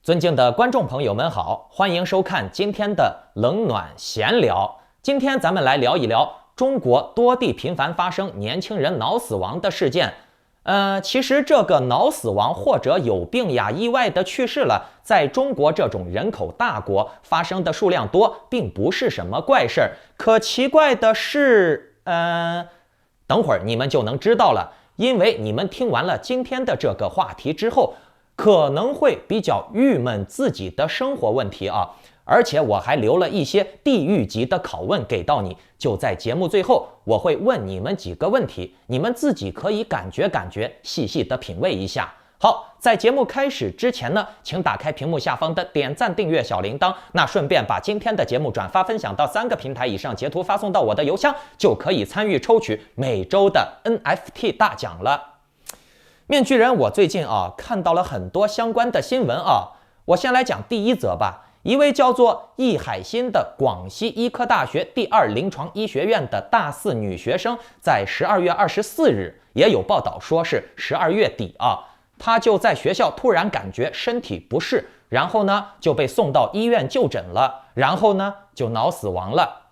尊敬的观众朋友们好，欢迎收看今天的冷暖闲聊。今天咱们来聊一聊中国多地频繁发生年轻人脑死亡的事件。其实这个脑死亡或者有病呀、意外的去世了，在中国这种人口大国发生的数量多，并不是什么怪事儿。可奇怪的是，等会儿你们就能知道了，因为你们听完了今天的这个话题之后，可能会比较郁闷自己的生活问题啊。而且我还留了一些地狱级的拷问给到你，就在节目最后，我会问你们几个问题，你们自己可以感觉，细细的品味一下。好，在节目开始之前呢，请打开屏幕下方的点赞、订阅小铃铛，那顺便把今天的节目转发分享到3个平台以上，截图发送到我的邮箱，就可以参与抽取每周的 NFT 大奖了。面具人，我最近看到了很多相关的新闻啊，我先来讲第一则吧。一位叫做易海欣的广西医科大学第2临床医学院的大4女学生，在12月24日，也有报道说是12月底她就在学校突然感觉身体不适，然后呢就被送到医院就诊了，然后呢就脑死亡了。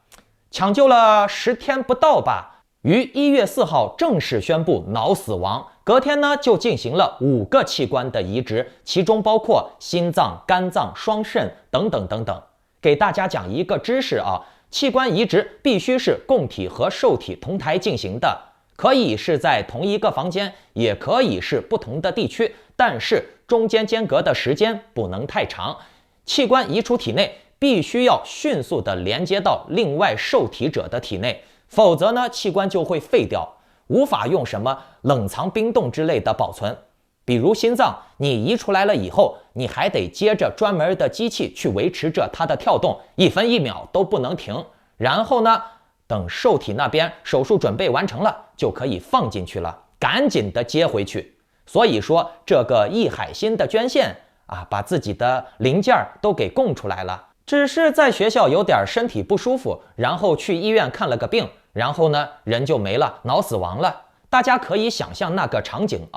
抢救了10天不到吧，于1月4号正式宣布脑死亡。隔天呢，就进行了5个器官的移植，其中包括心脏、肝脏、双肾等等等等。给大家讲一个知识器官移植必须是供体和受体同台进行的，可以是在同一个房间，也可以是不同的地区，但是中间间隔的时间不能太长。器官移出体内必须要迅速的连接到另外受体者的体内，否则呢，器官就会废掉。无法用什么冷藏冰冻之类的保存，比如心脏，你移出来了以后，你还得接着专门的机器去维持着它的跳动，1分1秒都不能停。然后呢，等受体那边手术准备完成了，就可以放进去了，赶紧的接回去。所以说，这个易海欣的捐献把自己的零件都给供出来了，只是在学校有点身体不舒服，然后去医院看了个病。然后呢，人就没了，脑死亡了。大家可以想象那个场景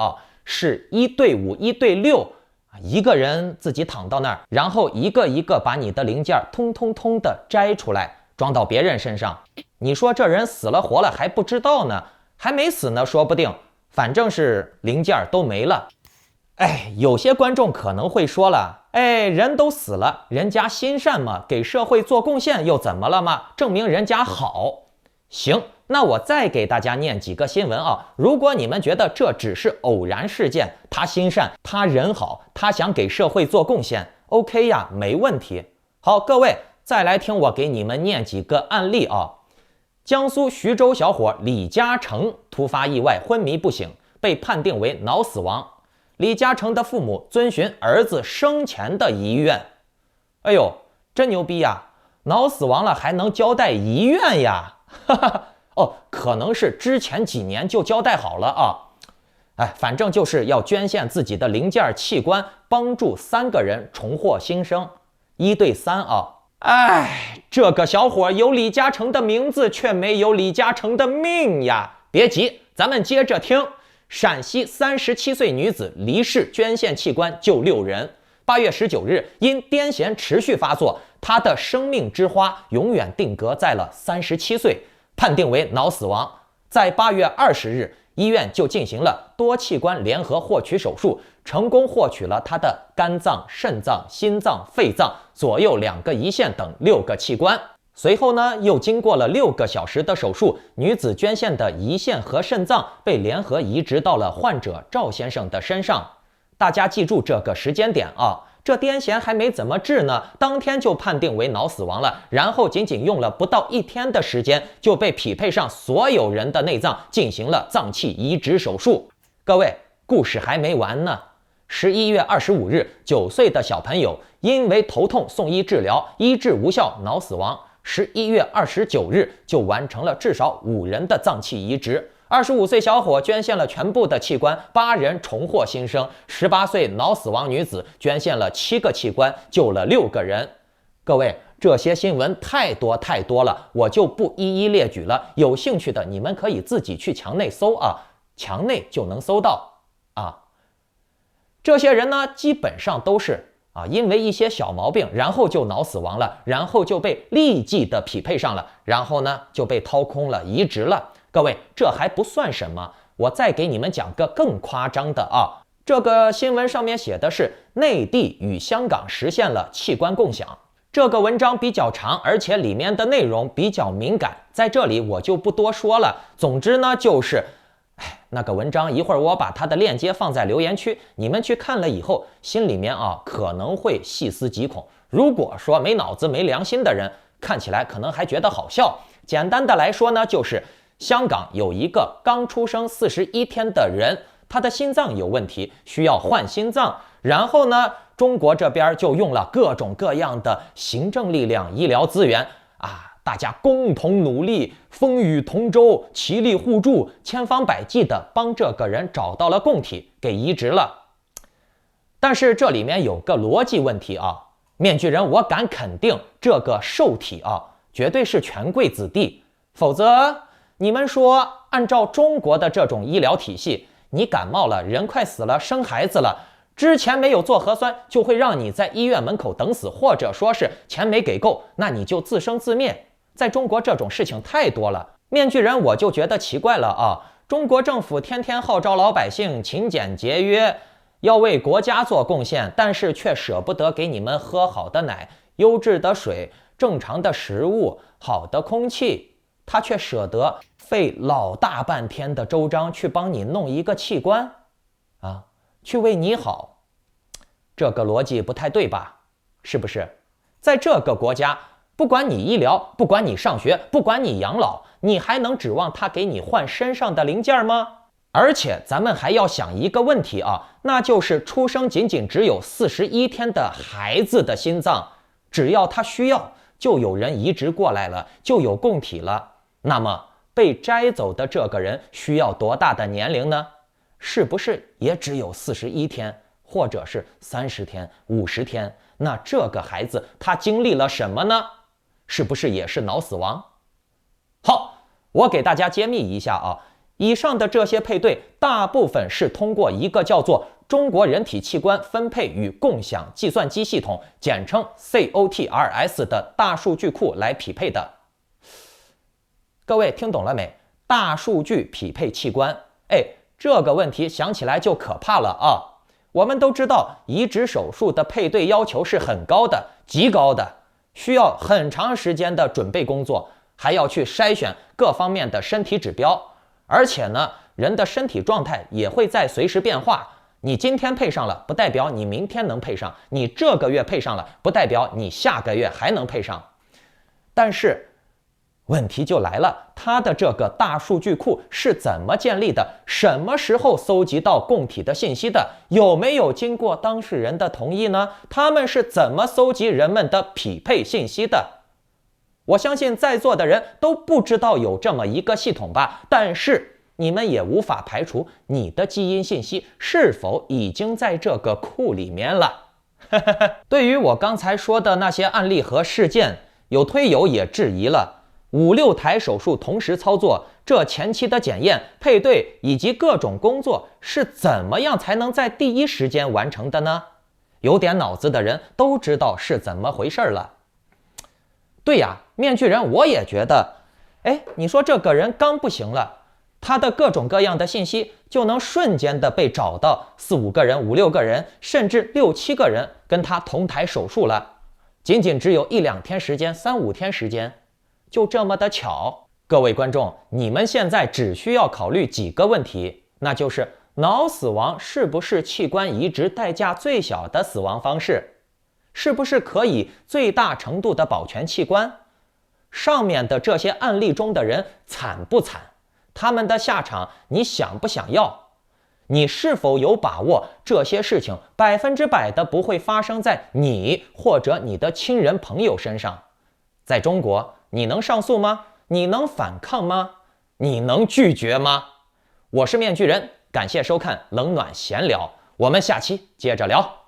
是1对5、1对6，一个人自己躺到那儿，然后一个一个把你的零件通的摘出来，装到别人身上。你说这人死了活了还不知道呢，还没死呢，说不定，反正是零件都没了。有些观众可能会说了，人都死了，人家心善嘛，给社会做贡献又怎么了嘛？证明人家好。行，那我再给大家念几个新闻如果你们觉得这只是偶然事件，他心善，他人好，他想给社会做贡献 ，OK 呀，没问题。好，各位再来听我给你们念几个案例江苏徐州小伙李嘉诚突发意外昏迷不醒，被判定为脑死亡。李嘉诚的父母遵循儿子生前的遗愿。哎呦，真牛逼呀！脑死亡了还能交代遗愿呀？可能是之前几年就交代好了反正就是要捐献自己的零件器官，帮助3个人重获新生，1对3这个小伙有李嘉诚的名字，却没有李嘉诚的命呀！别急，咱们接着听。陕西37岁女子离世捐献器官救6人。8月19日，因癫痫持续发作，她的生命之花永远定格在了37岁，判定为脑死亡。在8月20日，医院就进行了多器官联合获取手术，成功获取了她的肝脏、肾脏、心脏、肺脏、左右2个胰腺等6个器官。随后呢，又经过了6个小时的手术，女子捐献的胰腺和肾脏被联合移植到了患者赵先生的身上。大家记住这个时间点这癫痫还没怎么治呢，当天就判定为脑死亡了，然后仅仅用了不到1天的时间，就被匹配上所有人的内脏进行了脏器移植手术。各位，故事还没完呢。11月25日，9岁的小朋友因为头痛送医治疗，医治无效，脑死亡。11月29日就完成了至少5人的脏器移植。25岁小伙捐献了全部的器官，8人重获新生。18岁脑死亡女子捐献了7个器官，救了6个人。各位，这些新闻太多了，我就不一一列举了。有兴趣的你们可以自己去墙内搜墙内就能搜到这些人呢，基本上都是因为一些小毛病，然后就脑死亡了，然后就被立即的匹配上了，然后呢就被掏空了，移植了。各位，这还不算什么，我再给你们讲个更夸张的啊。这个新闻上面写的是内地与香港实现了器官共享。这个文章比较长，而且里面的内容比较敏感，在这里我就不多说了。总之呢，就是那个文章一会儿我把它的链接放在留言区，你们去看了以后，心里面可能会细思极恐。如果说没脑子没良心的人，看起来可能还觉得好笑。简单的来说呢，就是香港有一个刚出生41天的人，他的心脏有问题，需要换心脏。然后呢，中国这边就用了各种各样的行政力量、医疗资源大家共同努力，风雨同舟，齐力互助，千方百计的帮这个人找到了供体，给移植了。但是这里面有个逻辑问题面具人，我敢肯定这个受体绝对是权贵子弟，否则你们说按照中国的这种医疗体系，你感冒了，人快死了，生孩子了，之前没有做核酸，就会让你在医院门口等死，或者说是钱没给够，那你就自生自灭。在中国这种事情太多了，面具人我就觉得奇怪了中国政府天天号召老百姓勤俭节约，要为国家做贡献，但是却舍不得给你们喝好的奶、优质的水、正常的食物、好的空气，他却舍得费老大半天的周章去帮你弄一个器官去为你好。这个逻辑不太对吧？是不是？在这个国家，不管你医疗，不管你上学，不管你养老，你还能指望他给你换身上的零件吗？而且咱们还要想一个问题那就是出生仅仅只有41天的孩子的心脏，只要他需要，就有人移植过来了，就有供体了。那么被摘走的这个人需要多大的年龄呢？是不是也只有41天，或者是30天、50天？那这个孩子他经历了什么呢？是不是也是脑死亡？好，我给大家揭秘一下以上的这些配对大部分是通过一个叫做中国人体器官分配与共享计算机系统，简称 COTRS 的大数据库来匹配的。各位听懂了没？大数据匹配器官，这个问题想起来就可怕了我们都知道，移植手术的配对要求是很高的，极高的，需要很长时间的准备工作，还要去筛选各方面的身体指标，而且呢，人的身体状态也会在随时变化。你今天配上了，不代表你明天能配上；你这个月配上了，不代表你下个月还能配上。但是问题就来了，它的这个大数据库是怎么建立的？什么时候搜集到供体的信息的？有没有经过当事人的同意呢？他们是怎么搜集人们的匹配信息的？我相信在座的人都不知道有这么一个系统吧，但是你们也无法排除你的基因信息是否已经在这个库里面了。对于我刚才说的那些案例和事件，有推友也质疑了，5、6台手术同时操作，这前期的检验、配对以及各种工作是怎么样才能在第一时间完成的呢？有点脑子的人都知道是怎么回事了。对呀，面具人我也觉得，你说这个人刚不行了，他的各种各样的信息就能瞬间的被找到4、5个人、5、6个人，甚至6、7个人跟他同台手术了，仅仅只有1、2天时间、3、5天时间。就这么的巧。各位观众，你们现在只需要考虑几个问题，那就是脑死亡是不是器官移植代价最小的死亡方式？是不是可以最大程度的保全器官？上面的这些案例中的人惨不惨？他们的下场你想不想要？你是否有把握这些事情100%的不会发生在你或者你的亲人朋友身上？在中国，你能上诉吗？你能反抗吗？你能拒绝吗？我是面具人，感谢收看冷暖闲聊，我们下期接着聊。